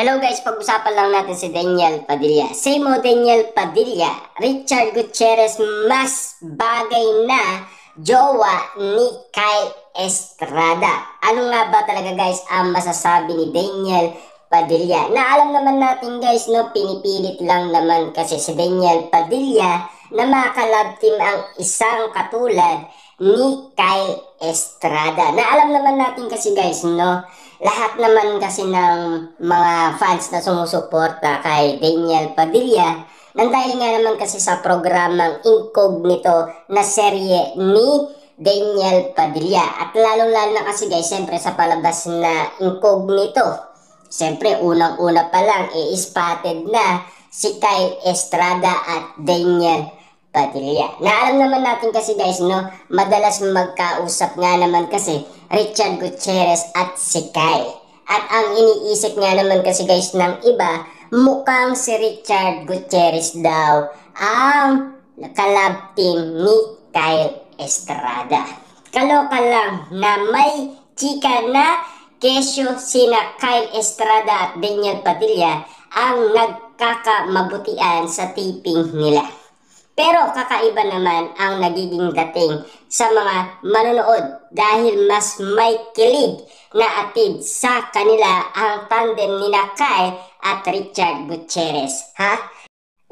Hello guys, pag-usapan lang natin si Daniel Padilla. Say mo Daniel Padilla, Richard Gutierrez mas bagay na jowa ni Kyle Estrada. Ano nga ba talaga guys ang masasabi ni Daniel Padilla? Na alam naman natin guys, no, pinipilit lang naman kasi si Daniel Padilla na makalab team ang isang katulad ni Kyle Estrada. Na alam naman natin kasi guys, no, lahat naman kasi ng mga fans na sumusuporta kay Daniel Padilla nang dahil nga naman kasi sa programang Incognito na serye ni Daniel Padilla. At lalo-lalo na kasi guys, siyempre sa palabas na Incognito, siyempre unang-una pa lang spotted na si Kyle Estrada at Daniel Padilla. Na alam naman natin kasi guys, no, madalas magkausap nga naman kasi Richard Gutierrez at si Kyle. At ang iniisip nga naman kasi guys ng iba, mukhang si Richard Gutierrez daw ang kalab team ni Kyle Estrada. Kaloka lang na may chika na kesyo sina Kyle Estrada at Daniel Padilla ang nagkakamabutian sa taping nila. Pero kakaiba naman ang nagiging dating sa mga manonood dahil mas may kilig na atid sa kanila ang tandem ni Kyle at Richard Gutierrez.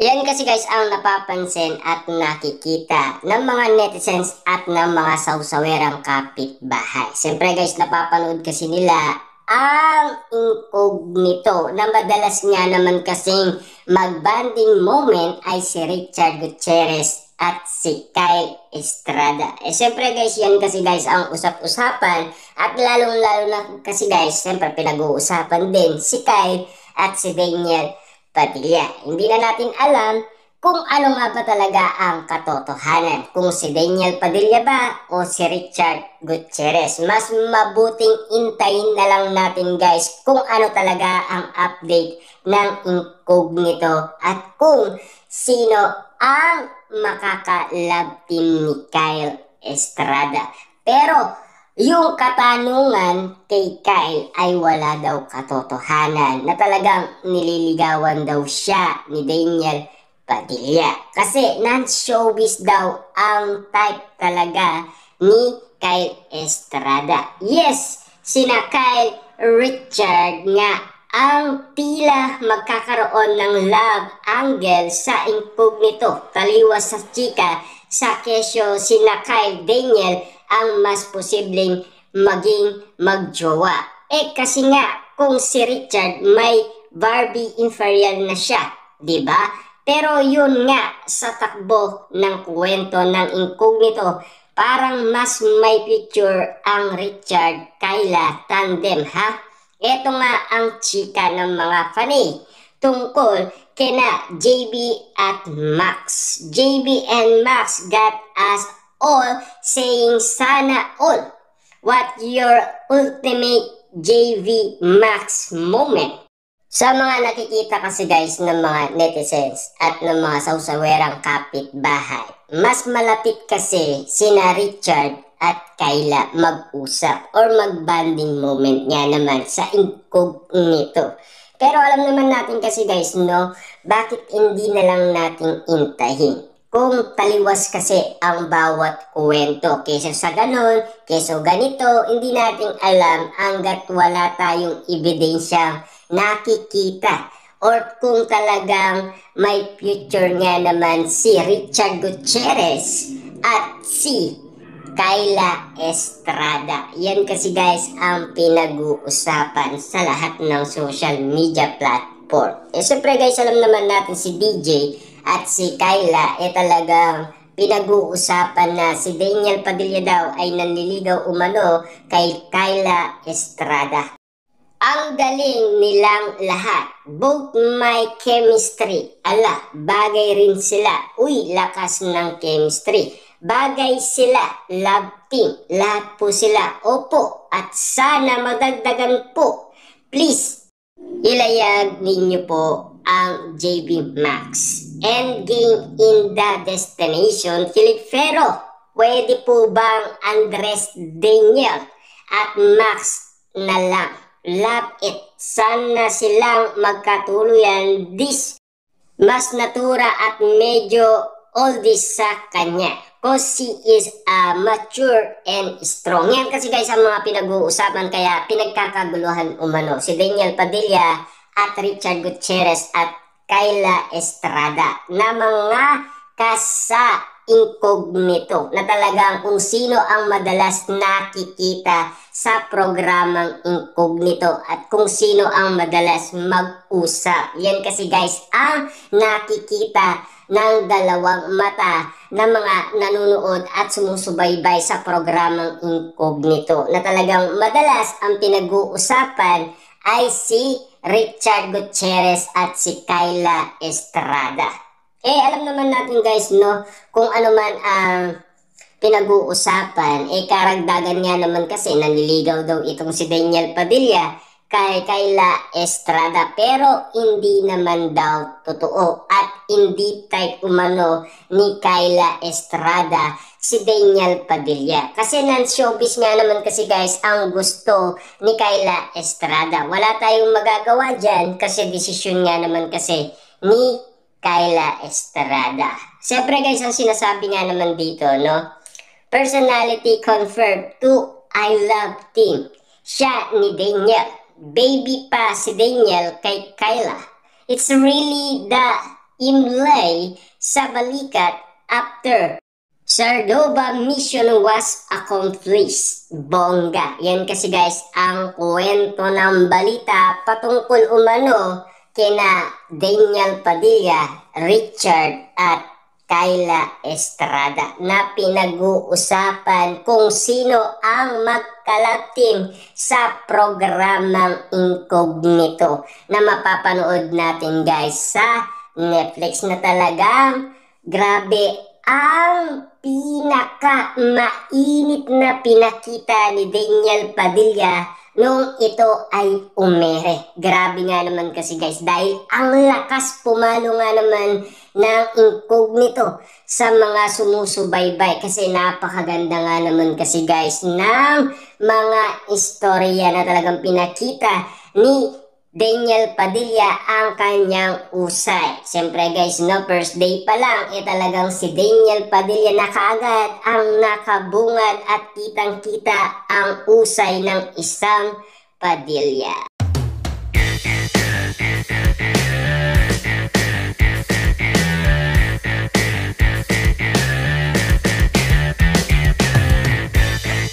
Yan kasi guys ang napapansin at nakikita ng mga netizens at ng mga sausawerang kapitbahay. Siyempre guys, napapanood kasi nila ang Incognito na madalas nga naman kasing mag-bonding moment ay si Richard Gutierrez at si Kyle Estrada. Siyempre guys, yan kasi guys ang usap-usapan at lalong-lalo na kasi guys, siyempre pinag-uusapan din si Kyle at si Daniel Padilla. Hindi na natin alam kung ano nga ba talaga ang katotohanan. Kung si Daniel Padilla ba o si Richard Gutierrez. Mas mabuting intayin na lang natin guys kung ano talaga ang update ng Incognito at kung sino ang makaka-love team ni Kyle Estrada. Pero yung katanungan kay Kyle ay wala daw katotohanan na talagang nililigawan daw siya ni Daniel Padilla. Kasi non-showbiz daw ang type talaga ni Kyle Estrada. Yes, sina Kyle Richard nga ang tila magkakaroon ng love angle sa Incognito. Taliwas sa chika sa kesyo sina Kyle Daniel ang mas posibleng maging magjowa. Kasi nga kung si Richard may Barbie inferior na siya, di ba? Pero yun nga, sa takbo ng kwento ng Incognito, parang mas may picture ang Richard-Kyla tandem, Ito nga ang chika ng mga fanay tungkol kina JB at Max. JB and Max got us all saying sana all. What your ultimate JV Max moment? Sa mga nakikita kasi guys ng mga netizens at ng mga sausawerang kapitbahay, mas malapit kasi sina Richard at Kyla mag-usap or mag-bonding moment nga naman sa Incognito. Pero alam naman natin kasi guys, no, bakit hindi na lang natin intahin? Kung taliwas kasi ang bawat kwento, kesa sa ganon, kesa ganito, hindi natin alam hanggat wala tayong ebidensyang nakikita. Or kung talagang may future nga naman si Richard Gutierrez at si Kyla Estrada. Yan kasi guys ang pinag-uusapan sa lahat ng social media platform. Siyempre guys, alam naman natin si DJ at si Kyla talagang pinag-uusapan na si Daniel Padilla daw ay nanliligaw umano kay Kyla Estrada. Ang galing nilang lahat. Both my chemistry. Ala, bagay rin sila. Uy, lakas ng chemistry. Bagay sila. Love team. Lahat po sila. Opo. At sana madagdagan po. Please, ilayag ninyo po ang JB Max. Endgame in the destination. Filipero. Pwede po bang Andres Daniel at Max na lang? love it. Sana silang magkatuluyan. This mas natura at medyo oldies sa kanya. Cause she is mature and strong. Yan kasi guys ang mga pinag-uusapan kaya pinagkakaguluhan umano. Si Daniel Padilla at Richard Gutierrez at Kyla Estrada na mga kasa incognito na talagang kung sino ang madalas nakikita sa programang incognito at kung sino ang madalas mag-usap. Yan kasi guys ang nakikita ng dalawang mata na mga nanonood at sumusubaybay sa programang incognito na talagang madalas ang pinag-uusapan ay si Richard Gutierrez at si Kyla Estrada. Alam naman natin guys, no, kung ano man ang pinag-uusapan, karagdagan nga naman kasi nanliligaw daw itong si Daniel Padilla kay Kyla Estrada pero hindi naman daw totoo at hindi type umano ni Kyla Estrada si Daniel Padilla. Kasi non-showbiz nga naman kasi guys ang gusto ni Kyla Estrada. Wala tayong magagawa dyan kasi desisyon nga naman kasi ni Kyla Estrada. Siyempre guys, ang sinasabi nga naman dito, no? Personality confirmed to I Love Team. Siya ni Daniel. Baby pa si Daniel kay Kyla. It's really the imlay sa balikat after Sardoba mission was accomplished. Bongga. Yan kasi guys ang kwento ng balita patungkol umano kina Daniel Padilla, Richard at Kyla Estrada na pinag-uusapan kung sino ang magkalab-team sa programang incognito na mapapanood natin guys sa Netflix na talagang grabe ang pinaka-mainit na pinakita ni Daniel Padilla nung ito ay umere. Grabe nga naman kasi guys dahil ang lakas pumalo nga naman ng incognito sa mga sumusubaybay kasi napakaganda nga naman kasi guys ng mga istorya na talagang pinakita ni Daniel Padilla ang kanyang usay. Siyempre guys, no, first day pa lang, talagang si Daniel Padilla na kaagad ang nakabungad at kitang-kita ang usay ng isang Padilla.